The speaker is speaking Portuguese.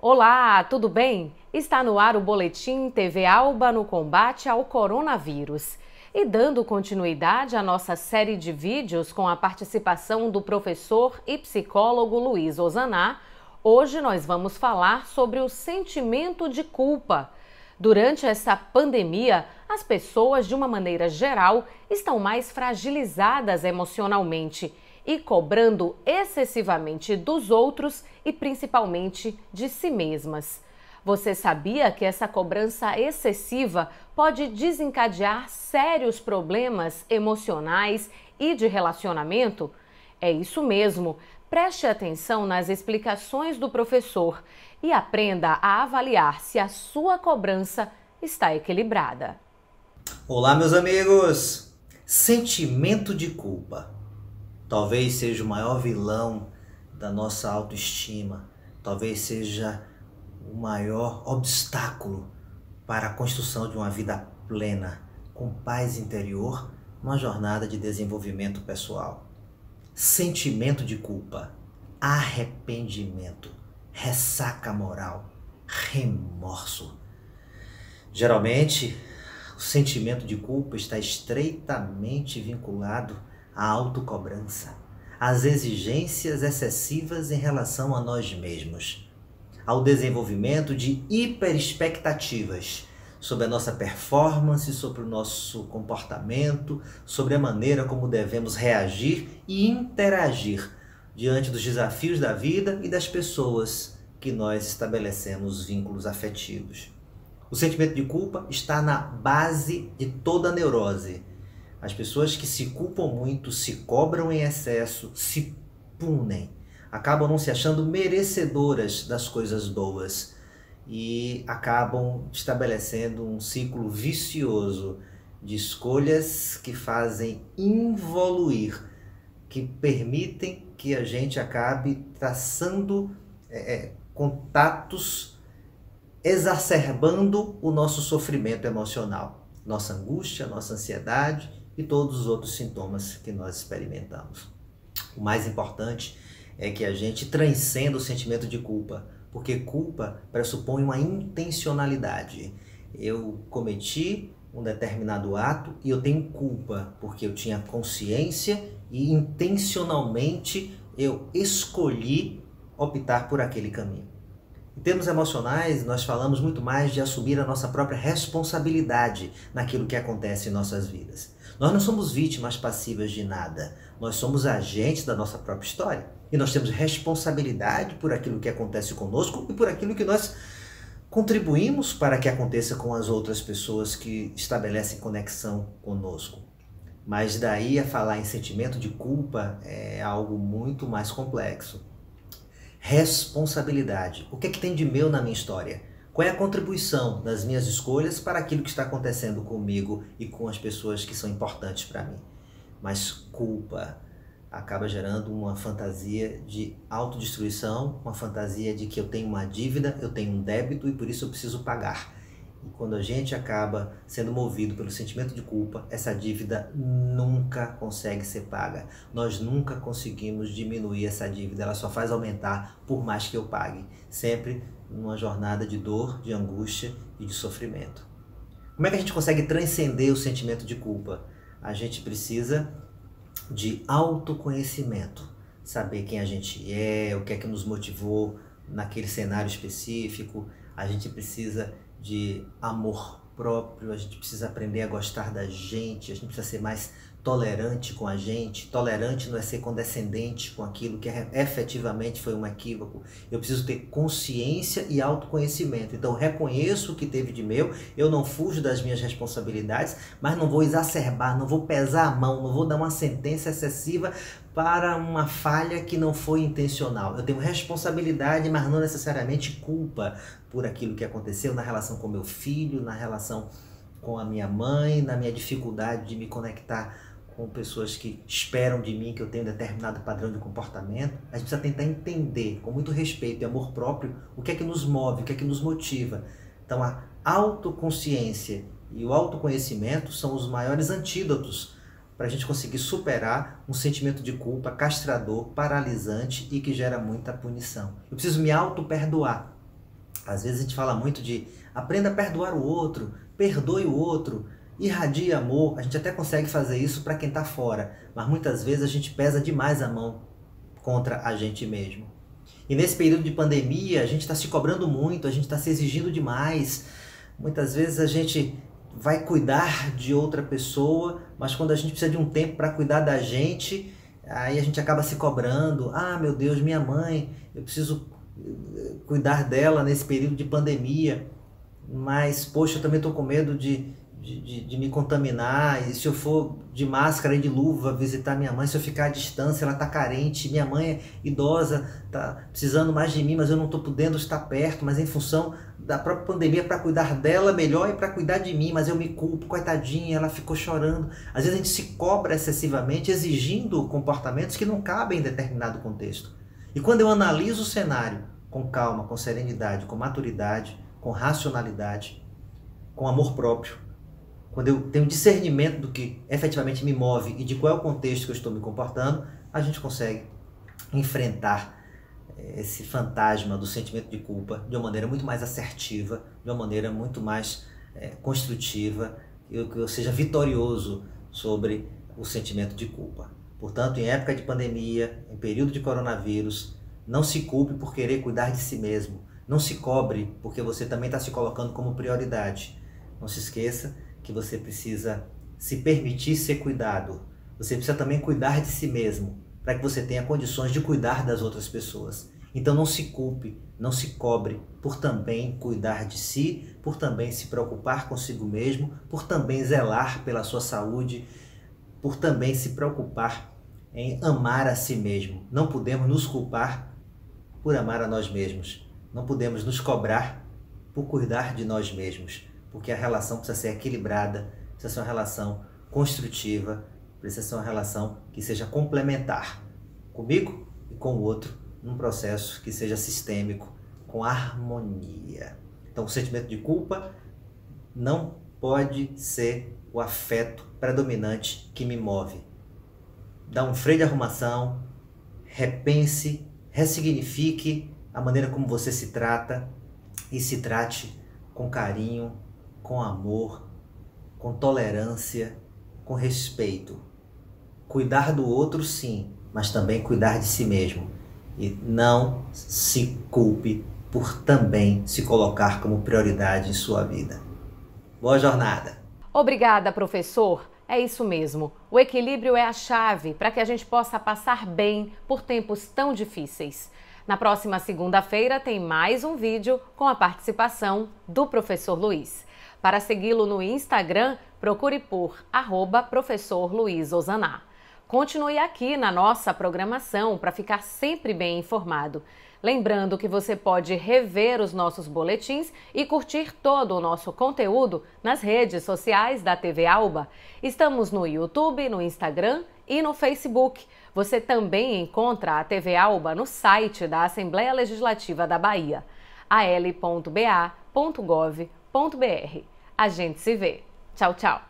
Olá, tudo bem? Está no ar o Boletim TV Alba no combate ao coronavírus. E dando continuidade à nossa série de vídeos com a participação do professor e psicólogo Luiz Ozanam, hoje nós vamos falar sobre o sentimento de culpa. Durante essa pandemia, as pessoas, de uma maneira geral, estão mais fragilizadas emocionalmente e cobrando excessivamente dos outros e principalmente de si mesmas. Você sabia que essa cobrança excessiva pode desencadear sérios problemas emocionais e de relacionamento? É isso mesmo. Preste atenção nas explicações do professor e aprenda a avaliar se a sua cobrança está equilibrada. Olá, meus amigos! Sentimento de culpa talvez seja o maior vilão da nossa autoestima, talvez seja o maior obstáculo para a construção de uma vida plena, com paz interior, uma jornada de desenvolvimento pessoal. Sentimento de culpa, arrependimento, ressaca moral, remorso. Geralmente, o sentimento de culpa está estreitamente vinculado à autocobrança, às exigências excessivas em relação a nós mesmos, ao desenvolvimento de hiperexpectativas sobre a nossa performance, sobre o nosso comportamento, sobre a maneira como devemos reagir e interagir diante dos desafios da vida e das pessoas que nós estabelecemos vínculos afetivos. O sentimento de culpa está na base de toda a neurose. As pessoas que se culpam muito, se cobram em excesso, se punem, acabam não se achando merecedoras das coisas boas e acabam estabelecendo um ciclo vicioso de escolhas que fazem involuir, que permitem que a gente acabe traçando contatos, exacerbando o nosso sofrimento emocional, nossa angústia, nossa ansiedade e todos os outros sintomas que nós experimentamos. O mais importante é que a gente transcenda o sentimento de culpa, porque culpa pressupõe uma intencionalidade. Eu cometi um determinado ato e eu tenho culpa, porque eu tinha consciência e intencionalmente eu escolhi optar por aquele caminho. Em termos emocionais, nós falamos muito mais de assumir a nossa própria responsabilidade naquilo que acontece em nossas vidas. Nós não somos vítimas passivas de nada, nós somos agentes da nossa própria história. E nós temos responsabilidade por aquilo que acontece conosco e por aquilo que nós contribuímos para que aconteça com as outras pessoas que estabelecem conexão conosco. Mas daí a falar em sentimento de culpa é algo muito mais complexo. Responsabilidade. O que é que tem de meu na minha história? Qual é a contribuição das minhas escolhas para aquilo que está acontecendo comigo e com as pessoas que são importantes para mim? Mas culpa acaba gerando uma fantasia de autodestruição, uma fantasia de que eu tenho uma dívida, eu tenho um débito e por isso eu preciso pagar. E quando a gente acaba sendo movido pelo sentimento de culpa, essa dívida nunca consegue ser paga. Nós nunca conseguimos diminuir essa dívida, ela só faz aumentar por mais que eu pague. Sempre numa jornada de dor, de angústia e de sofrimento. Como é que a gente consegue transcender o sentimento de culpa? A gente precisa de autoconhecimento. Saber quem a gente é, o que é que nos motivou naquele cenário específico. A gente precisa de amor próprio, a gente precisa aprender a gostar da gente, a gente precisa ser mais tolerante com a gente. Tolerante não é ser condescendente com aquilo que efetivamente foi um equívoco. Eu preciso ter consciência e autoconhecimento. Então reconheço o que teve de meu, eu não fujo das minhas responsabilidades, mas não vou exacerbar, não vou pesar a mão, não vou dar uma sentença excessiva para uma falha que não foi intencional. Eu tenho responsabilidade, mas não necessariamente culpa por aquilo que aconteceu na relação com meu filho, na relação com a minha mãe, na minha dificuldade de me conectar com pessoas que esperam de mim que eu tenha um determinado padrão de comportamento. A gente precisa tentar entender, com muito respeito e amor próprio, o que é que nos move, o que é que nos motiva. Então a autoconsciência e o autoconhecimento são os maiores antídotos para a gente conseguir superar um sentimento de culpa castrador, paralisante e que gera muita punição. Eu preciso me auto-perdoar. Às vezes a gente fala muito de aprenda a perdoar o outro, perdoe o outro, irradie amor. A gente até consegue fazer isso para quem está fora, mas muitas vezes a gente pesa demais a mão contra a gente mesmo. E nesse período de pandemia a gente está se cobrando muito, a gente está se exigindo demais. Muitas vezes a gente vai cuidar de outra pessoa, mas quando a gente precisa de um tempo para cuidar da gente, aí a gente acaba se cobrando. Ah, meu Deus, minha mãe, eu preciso cuidar dela nesse período de pandemia, mas poxa, eu também estou com medo de me contaminar, e se eu for de máscara e de luva visitar minha mãe, se eu ficar à distância, ela está carente, minha mãe é idosa, está precisando mais de mim, mas eu não estou podendo estar perto, mas em função da própria pandemia, para cuidar dela melhor e para cuidar de mim, mas eu me culpo, coitadinha, ela ficou chorando. Às vezes a gente se cobra excessivamente, exigindo comportamentos que não cabem em determinado contexto. E quando eu analiso o cenário com calma, com serenidade, com maturidade, com racionalidade, com amor próprio, quando eu tenho discernimento do que efetivamente me move e de qual é o contexto que eu estou me comportando, a gente consegue enfrentar esse fantasma do sentimento de culpa de uma maneira muito mais assertiva, de uma maneira muito mais construtiva, que eu seja vitorioso sobre o sentimento de culpa. Portanto, em época de pandemia, em período de coronavírus, não se culpe por querer cuidar de si mesmo. Não se cobre porque você também está se colocando como prioridade. Não se esqueça que você precisa se permitir ser cuidado. Você precisa também cuidar de si mesmo, para que você tenha condições de cuidar das outras pessoas. Então não se culpe, não se cobre por também cuidar de si, por também se preocupar consigo mesmo, por também zelar pela sua saúde, por também se preocupar em amar a si mesmo. Não podemos nos culpar por amar a nós mesmos. Não podemos nos cobrar por cuidar de nós mesmos, porque a relação precisa ser equilibrada, precisa ser uma relação construtiva, precisa ser uma relação que seja complementar comigo e com o outro, num processo que seja sistêmico, com harmonia. Então o sentimento de culpa não pode ser o afeto predominante que me move. Dá um freio de arrumação, repense, ressignifique a maneira como você se trata e se trate com carinho, com amor, com tolerância, com respeito. Cuidar do outro, sim, mas também cuidar de si mesmo. E não se culpe por também se colocar como prioridade em sua vida. Boa jornada! Obrigada, professor. É isso mesmo. O equilíbrio é a chave para que a gente possa passar bem por tempos tão difíceis. Na próxima segunda-feira tem mais um vídeo com a participação do professor Luiz. Para segui-lo no Instagram, procure por @professor Luiz Ozanam. Continue aqui na nossa programação para ficar sempre bem informado. Lembrando que você pode rever os nossos boletins e curtir todo o nosso conteúdo nas redes sociais da TV Alba. Estamos no YouTube, no Instagram e no Facebook. Você também encontra a TV Alba no site da Assembleia Legislativa da Bahia, al.ba.gov.br. A gente se vê. Tchau, tchau.